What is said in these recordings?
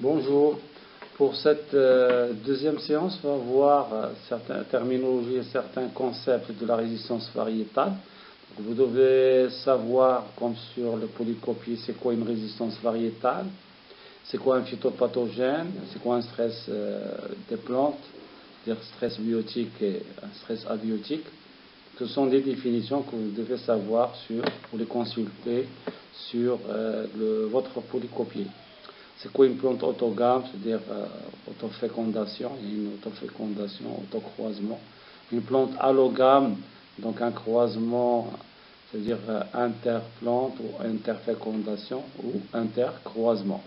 Bonjour. Pour cette deuxième séance, on va voir certaines terminologies et certains concepts de la résistance variétale. Donc, vous devez savoir, comme sur le polycopier, c'est quoi une résistance variétale, c'est quoi un phytopathogène, c'est quoi un stress des plantes, c'est-à-dire stress biotique et un stress abiotique. Ce sont des définitions que vous devez savoir pour les consulter sur votre polycopier. C'est quoi une plante autogame, c'est-à-dire autofécondation, il y a une autofécondation, autocroisement. Une plante allogame, donc un croisement, c'est-à-dire interplante ou interfécondation ou intercroisement.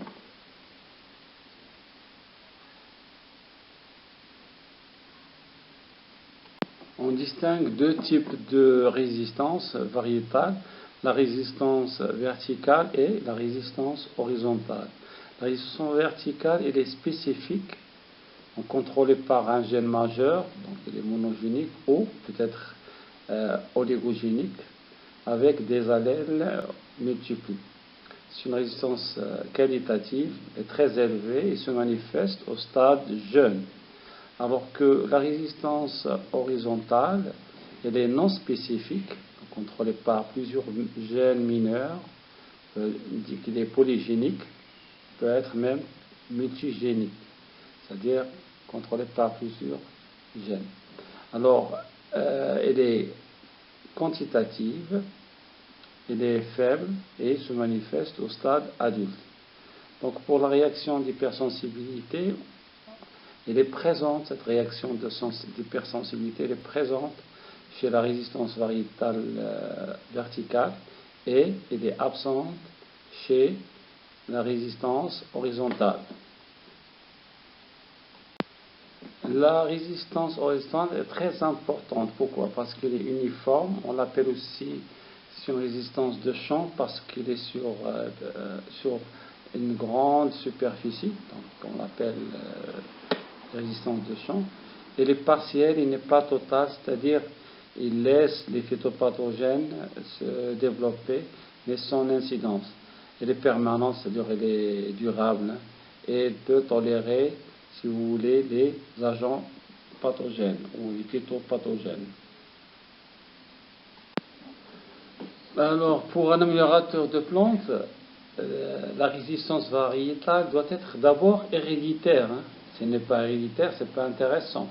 On distingue deux types de résistance variétale, la résistance verticale et la résistance horizontale. La résistance verticale, elle est spécifique, contrôlée par un gène majeur, donc elle est monogénique ou peut-être oligogénique, avec des allèles multiples. C'est une résistance qualitative et très élevée et se manifeste au stade jeune. Alors que la résistance horizontale, elle est non spécifique, contrôlée par plusieurs gènes mineurs, dit qu'il est polygénique, peut être même multigénique, c'est-à-dire contrôlée par plusieurs gènes. Alors, elle est quantitative, elle est faible et se manifeste au stade adulte. Donc, pour la réaction d'hypersensibilité, elle est présente, cette réaction d'hypersensibilité, elle est présente chez la résistance variétale verticale et elle est absente chez la résistance horizontale. La résistance horizontale est très importante. Pourquoi? Parce qu'elle est uniforme. On l'appelle aussi une résistance de champ parce qu'elle est sur une grande superficie. Donc on l'appelle résistance de champ. Elle est partielle, elle n'est pas totale, c'est-à-dire il laisse les phytopathogènes se développer, mais sans incidence. Elle est permanente, c'est-à-dire elle est durable et peut tolérer, si vous voulez, les agents pathogènes ou les phytopathogènes. Alors, pour un améliorateur de plantes, la résistance variétale doit être d'abord héréditaire. Si elle n'est pas héréditaire, ce n'est pas intéressant.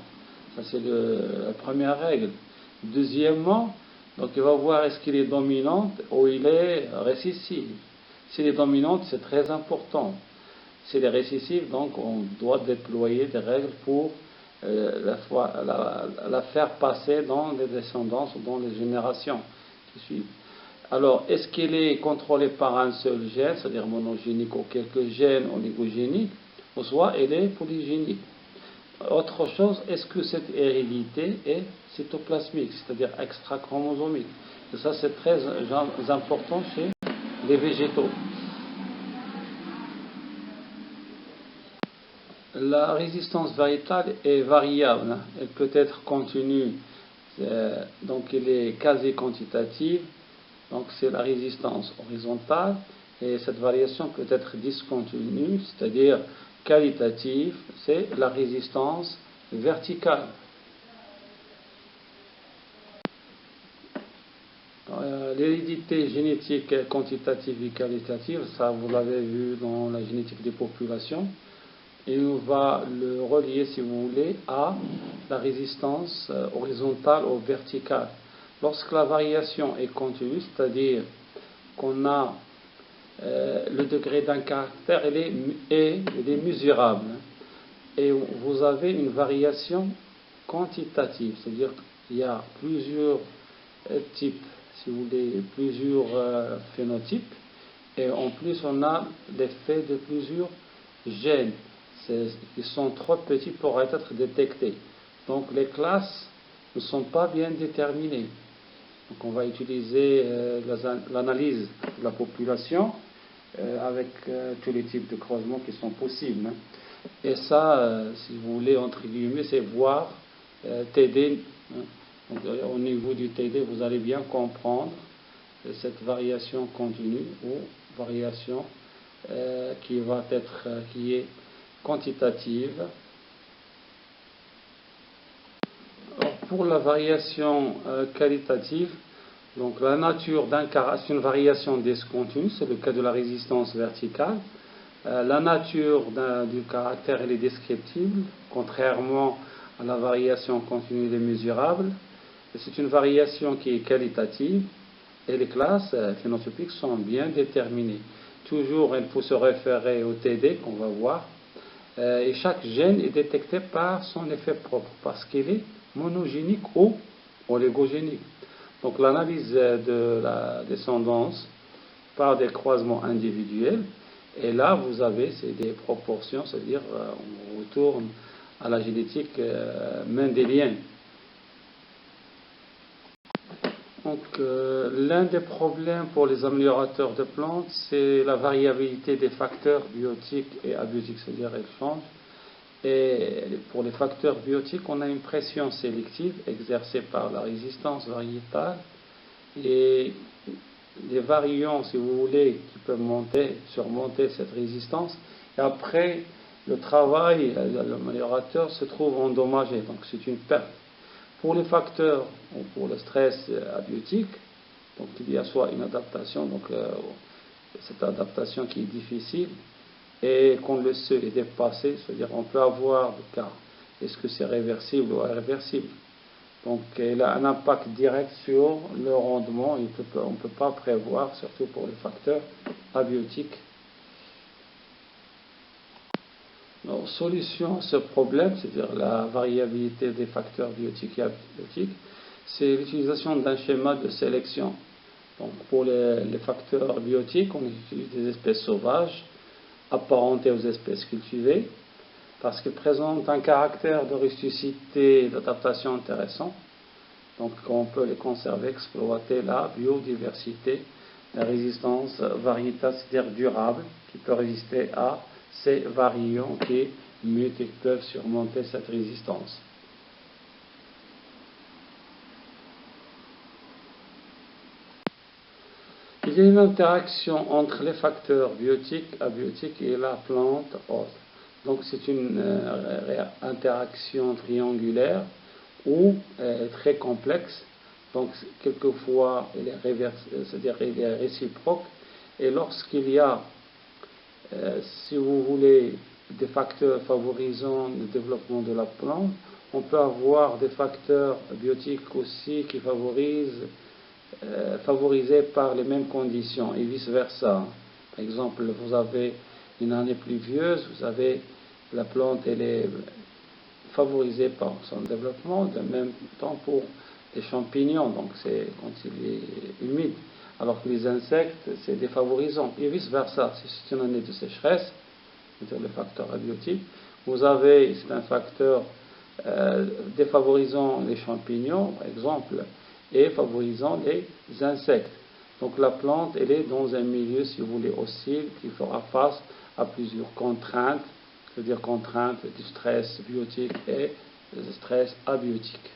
Ça, c'est la première règle. Deuxièmement, donc il va voir est-ce qu'il est dominante ou il est récessive. S'il est dominante, c'est très important. S'il est récessif, donc on doit déployer des règles pour la faire passer dans les descendances ou dans les générations qui suivent. Alors, est-ce qu'elle est contrôlée par un seul gène, c'est-à-dire monogénique ou quelques gènes oligogéniques, ou soit elle est polygénique? Autre chose, est-ce que cette hérédité est cytoplasmique, c'est-à-dire extrachromosomique? Et ça, c'est très important chez les végétaux. La résistance variétale est variable. Elle peut être continue, donc elle est quasi quantitative. Donc c'est la résistance horizontale et cette variation peut être discontinue, c'est-à-dire qualitative, c'est la résistance verticale. L'hérédité génétique quantitative et qualitative, ça vous l'avez vu dans la génétique des populations, et on va le relier, si vous voulez, à la résistance horizontale ou verticale. Lorsque la variation est continue, c'est-à-dire qu'on a le degré d'un caractère, il est mesurable. Et vous avez une variation quantitative, c'est-à-dire qu'il y a plusieurs types, si vous voulez, plusieurs phénotypes, et en plus on a l'effet de plusieurs gènes. Ils sont trop petits pour être détectés. Donc les classes ne sont pas bien déterminées. Donc on va utiliser l'analyse de la population avec tous les types de croisements qui sont possibles. Et ça, si vous voulez, entre guillemets, c'est voir TD. Donc, au niveau du TD, vous allez bien comprendre cette variation continue ou variation qui est quantitative. Alors, pour la variation qualitative, donc la nature d'un caractère, c'est une variation discontinue, c'est le cas de la résistance verticale. La nature du caractère elle est descriptible, contrairement à la variation continue et mesurable. C'est une variation qui est qualitative et les classes phénotypiques sont bien déterminées. Toujours, il faut se référer au TD qu'on va voir. Et chaque gène est détecté par son effet propre parce qu'il est monogénique ou oligogénique. Donc l'analyse de la descendance par des croisements individuels, et là vous avez des proportions, c'est-à-dire on retourne à la génétique mendélienne. Donc l'un des problèmes pour les améliorateurs de plantes, c'est la variabilité des facteurs biotiques et abiotiques, c'est-à-dire elles changent. Et pour les facteurs biotiques, on a une pression sélective exercée par la résistance variétale et des variants, si vous voulez, qui peuvent surmonter cette résistance. Et après, le travail, l'améliorateur se trouve endommagé, donc c'est une perte. Pour les facteurs ou pour le stress abiotique, donc il y a soit une adaptation, donc cette adaptation qui est difficile, et qu'on le seuil est dépassé, c'est-à-dire on peut avoir des cas, est-ce que c'est réversible ou irréversible. Donc il a un impact direct sur le rendement, on ne peut pas prévoir, surtout pour les facteurs abiotiques. Alors, solution à ce problème, c'est-à-dire la variabilité des facteurs biotiques et abiotiques, c'est l'utilisation d'un schéma de sélection. Donc pour les facteurs biotiques, on utilise des espèces sauvages apparentées aux espèces cultivées parce qu'elles présentent un caractère de rusticité et d'adaptation intéressant. Donc on peut les conserver, exploiter la biodiversité, la résistance variétale, c'est-à-dire durable, qui peut résister à ces variants qui mutent et peuvent surmonter cette résistance. Il y a une interaction entre les facteurs biotiques, abiotiques et la plante hôte. Donc c'est une interaction triangulaire ou très complexe. Donc quelquefois c'est-à-dire elle est réciproque. Et lorsqu'il y a, si vous voulez, des facteurs favorisant le développement de la plante, on peut avoir des facteurs biotiques aussi qui favorisés par les mêmes conditions et vice-versa. Par exemple, vous avez une année pluvieuse, vous avez la plante, elle est favorisée par son développement, de même temps pour les champignons, donc c'est quand il est humide, alors que les insectes, c'est défavorisant, et vice-versa. Si c'est une année de sécheresse, c'est-à-dire le facteur abiotique, vous avez, c'est un facteur défavorisant les champignons, par exemple, et favorisant les insectes. Donc la plante, elle est dans un milieu, si vous voulez, hostile, qui fera face à plusieurs contraintes, c'est-à-dire contraintes du stress biotique et du stress abiotique.